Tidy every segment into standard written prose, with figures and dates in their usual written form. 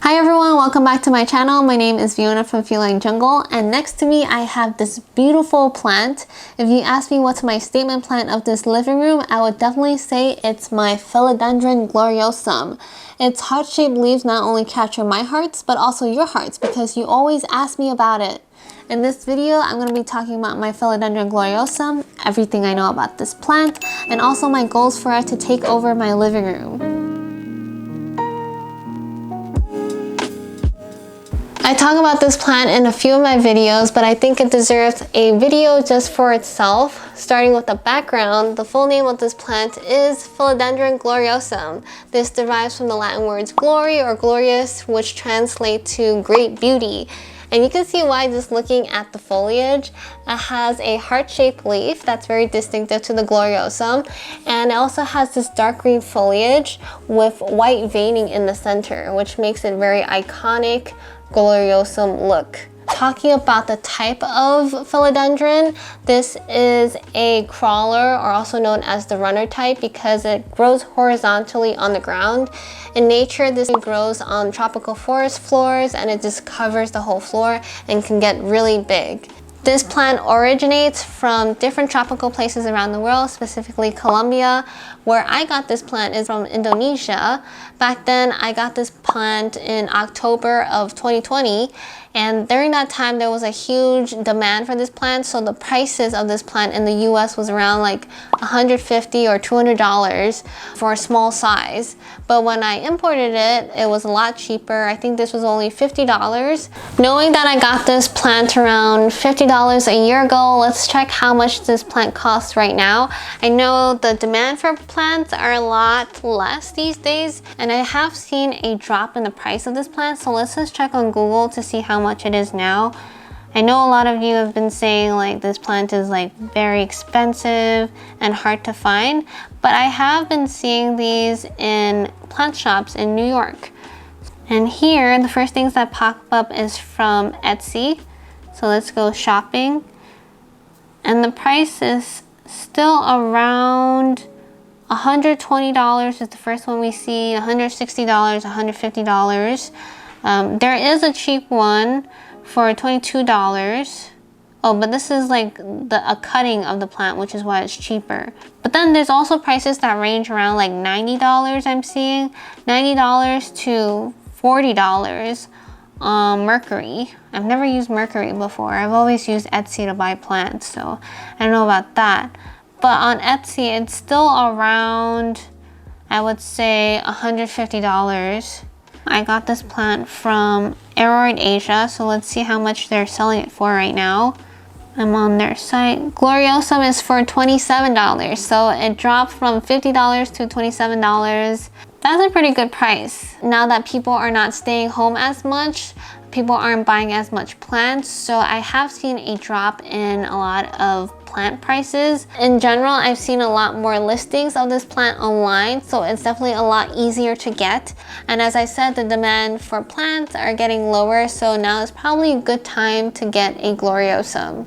Hi everyone, welcome back to my channel. My name is Fiona from Feline Jungle, and next to me I have this beautiful plant. If you ask me what's my statement plant of this living room, I would definitely say it's my Philodendron Gloriosum. Its heart-shaped leaves not only capture my hearts, but also your hearts because you always ask me about it. In this video, I'm going to be talking about my Philodendron Gloriosum, everything I know about this plant, and also my goals for it to take over my living room. I talk about this plant in a few of my videos, but I think it deserves a video just for itself. Starting with the background, the full name of this plant is Philodendron Gloriosum. This derives from the Latin words glory or glorious, which translate to great beauty. And you can see why just looking at the foliage. It has a heart-shaped leaf that's very distinctive to the Gloriosum, and it also has this dark green foliage with white veining in the center, which makes it very iconic Gloriosum look. Talking about the type of philodendron, this is a crawler, or also known as the runner type, because it grows horizontally on the ground. In nature, this grows on tropical forest floors and it just covers the whole floor and can get really big. This plant originates from different tropical places around the world, specifically Colombia. Where I got this plant is from Indonesia. Back then, I got this plant in October of 2020. And during that time, there was a huge demand for this plant. So the prices of this plant in the US was around like $150 or $200 for a small size. But when I imported it, it was a lot cheaper. I think this was only $50. Knowing that I got this plant around $50 a year ago, let's check how much this plant costs right now. I know the demand for plants are a lot less these days, and I have seen a drop in the price of this plant. So let's just check on Google to see how much it is now. I know a lot of you have been saying like this plant is like very expensive and hard to find, but I have been seeing these in plant shops in New York. And here, the first things that pop up is from Etsy. So let's go shopping. And the price is still around $120 is the first one we see, $160, $150. There is a cheap one for $22. Oh, but this is like a cutting of the plant, which is why it's cheaper. But then there's also prices that range around like $90 I'm seeing. $90 to $40 on Mercury. I've never used Mercury before. I've always used Etsy to buy plants, so I don't know about that. But on Etsy, it's still around, I would say, $150. I got this plant from Aroid Asia, so let's see how much they're selling it for right now. I'm on their site. Gloriosum is for $27, so it dropped from $50 to $27. That's a pretty good price. Now that people are not staying home as much, people aren't buying as much plants, so I have seen a drop in a lot of plant prices. In general, I've seen a lot more listings of this plant online, so it's definitely a lot easier to get. And as I said, the demand for plants are getting lower, so now is probably a good time to get a Gloriosum.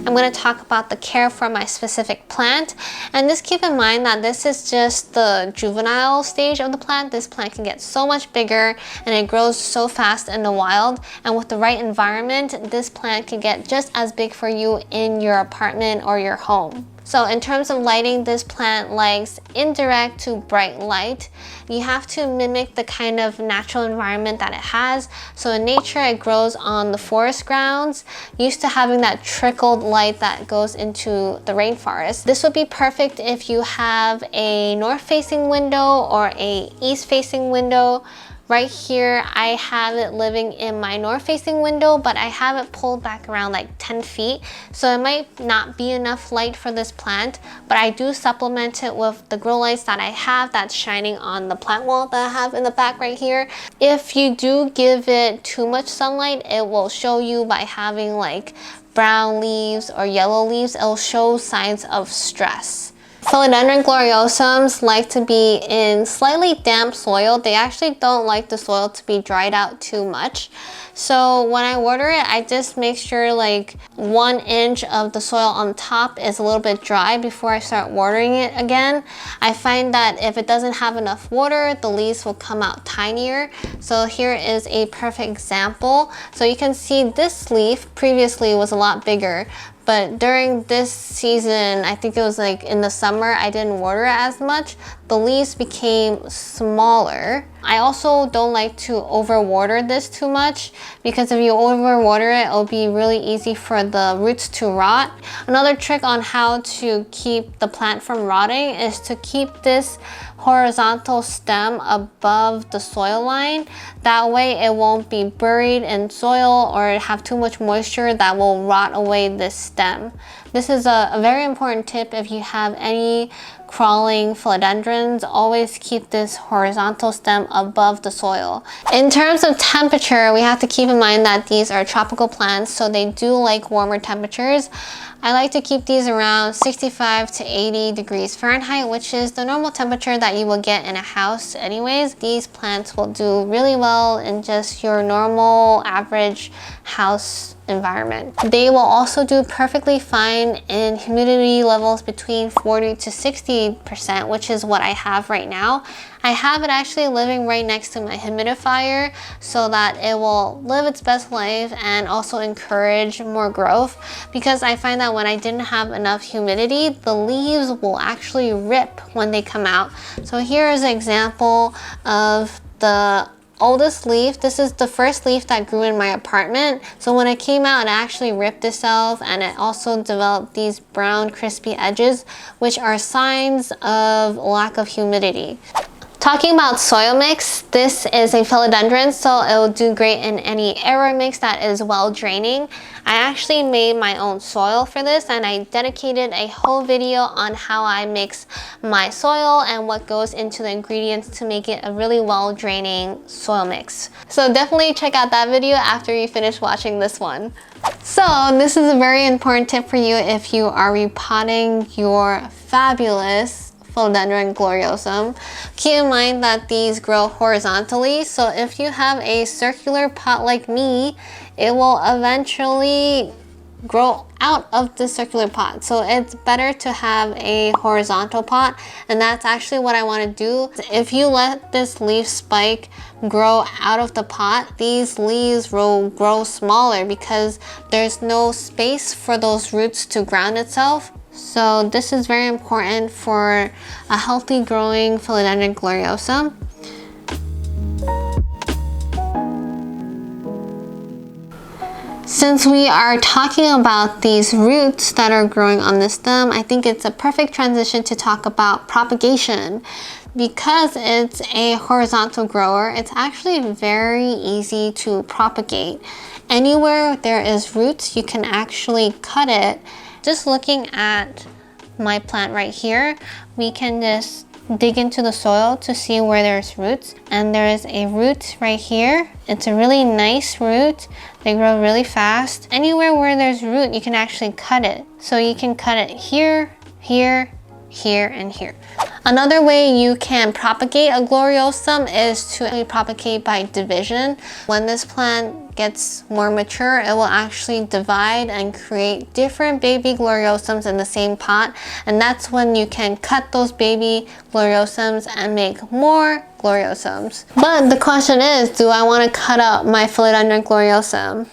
I'm going to talk about the care for my specific plant, and just keep in mind that this is just the juvenile stage of the plant. This plant can get so much bigger and it grows so fast in the wild, and with the right environment, this plant can get just as big for you in your apartment or your home. So in terms of lighting, this plant likes indirect to bright light. You have to mimic the kind of natural environment that it has. So in nature, it grows on the forest grounds, used to having that trickled light that goes into the rainforest. This would be perfect if you have a north-facing window or a east-facing window. Right here, I have it living in my north-facing window, but I have it pulled back around like 10 feet. So it might not be enough light for this plant, but I do supplement it with the grow lights that I have that's shining on the plant wall that I have in the back right here. If you do give it too much sunlight, it will show you by having like brown leaves or yellow leaves. It'll show signs of stress. Philodendron Gloriosums like to be in slightly damp soil. They actually don't like the soil to be dried out too much. So when I water it, I just make sure like 1 inch of the soil on top is a little bit dry before I start watering it again. I find that if it doesn't have enough water, the leaves will come out tinier. So here is a perfect example. So you can see this leaf previously was a lot bigger, but during this season, I think it was like in the summer, I didn't water it as much. The leaves became smaller. I also don't like to overwater this too much, because if you overwater it, it'll be really easy for the roots to rot. Another trick on how to keep the plant from rotting is to keep this horizontal stem above the soil line. That way it won't be buried in soil or have too much moisture that will rot away this stem. This is a very important tip if you have any crawling philodendrons. Always keep this horizontal stem above the soil. In terms of temperature, we have to keep in mind that these are tropical plants, so they do like warmer temperatures. I like to keep these around 65 to 80 degrees Fahrenheit, which is the normal temperature that you will get in a house anyways. These plants will do really well in just your normal average house environment. They will also do perfectly fine in humidity levels between 40 to 60%, which is what I have right now. I have it actually living right next to my humidifier so that it will live its best life and also encourage more growth, because I find that when I didn't have enough humidity, the leaves will actually rip when they come out. So here is an example of the oldest leaf. This is the first leaf that grew in my apartment. So when it came out, it actually ripped itself, and it also developed these brown crispy edges, which are signs of lack of humidity. Talking about soil mix, this is a philodendron, so it will do great in any air mix that is well draining. I actually made my own soil for this, and I dedicated a whole video on how I mix my soil and what goes into the ingredients to make it a really well draining soil mix. So definitely check out that video after you finish watching this one. So this is a very important tip for you if you are repotting your fabulous Philodendron Gloriosum. Keep in mind that these grow horizontally, so if you have a circular pot like me, it will eventually grow out of the circular pot. So it's better to have a horizontal pot, and that's actually what I want to do. If you let this leaf spike grow out of the pot, these leaves will grow smaller because there's no space for those roots to ground itself. So this is very important for a healthy growing Philodendron Gloriosum. Since we are talking about these roots that are growing on the stem, I think it's a perfect transition to talk about propagation. Because it's a horizontal grower, it's actually very easy to propagate. Anywhere there is roots, you can actually cut it. Just looking at my plant right here, we can just dig into the soil to see where there's roots, and there is a root right here. It's a really nice root. They grow really fast. Anywhere where there's root, you can actually cut it. So you can cut it here, here, here, and here. Another way you can propagate a Gloriosum is to propagate by division. When this plant gets more mature, it will actually divide and create different baby Gloriosums in the same pot, and that's when you can cut those baby Gloriosums and make more Gloriosums. But the question is, do I want to cut out my Philodendron Gloriosum?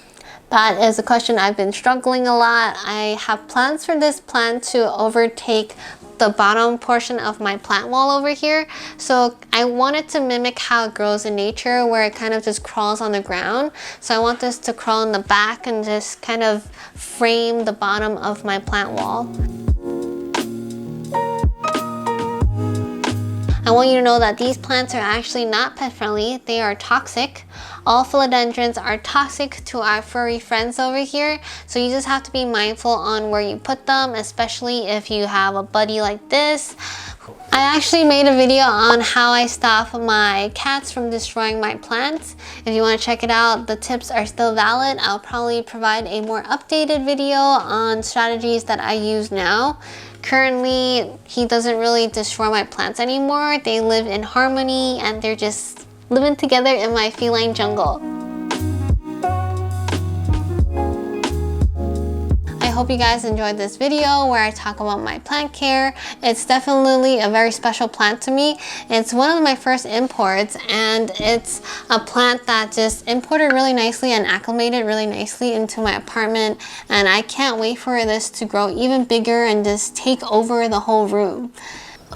That is a question I've been struggling a lot. I have plans for this plant to overtake the bottom portion of my plant wall over here. So I wanted to mimic how it grows in nature, where it kind of just crawls on the ground. So I want this to crawl in the back and just kind of frame the bottom of my plant wall. I want you to know that these plants are actually not pet friendly. They are toxic. All philodendrons are toxic to our furry friends over here, so you just have to be mindful on where you put them, especially if you have a buddy like this. I actually made a video on how I stop my cats from destroying my plants. If you want to check it out, the tips are still valid. I'll probably provide a more updated video on strategies that I use now. Currently, he doesn't really destroy my plants anymore. They live in harmony and they're just living together in my feline jungle. I hope you guys enjoyed this video where I talk about my plant care. It's definitely a very special plant to me. It's one of my first imports, and it's a plant that just imported really nicely and acclimated really nicely into my apartment, and I can't wait for this to grow even bigger and just take over the whole room.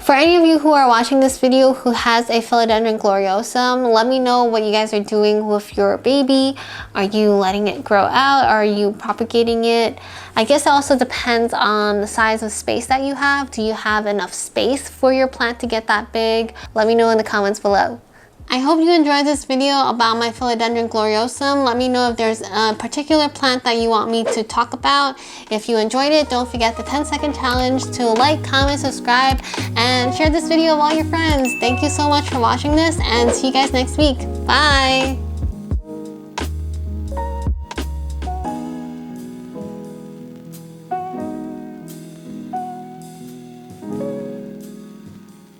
For any of you who are watching this video who has a Philodendron Gloriosum, let me know what you guys are doing with your baby. Are you letting it grow out? Are you propagating it? I guess it also depends on the size of space that you have. Do you have enough space for your plant to get that big? Let me know in the comments below. I hope you enjoyed this video about my Philodendron Gloriosum. Let me know if there's a particular plant that you want me to talk about. If you enjoyed it, don't forget the 10-second challenge to like, comment, subscribe, and share this video with all your friends. Thank you so much for watching this, and see you guys next week. Bye!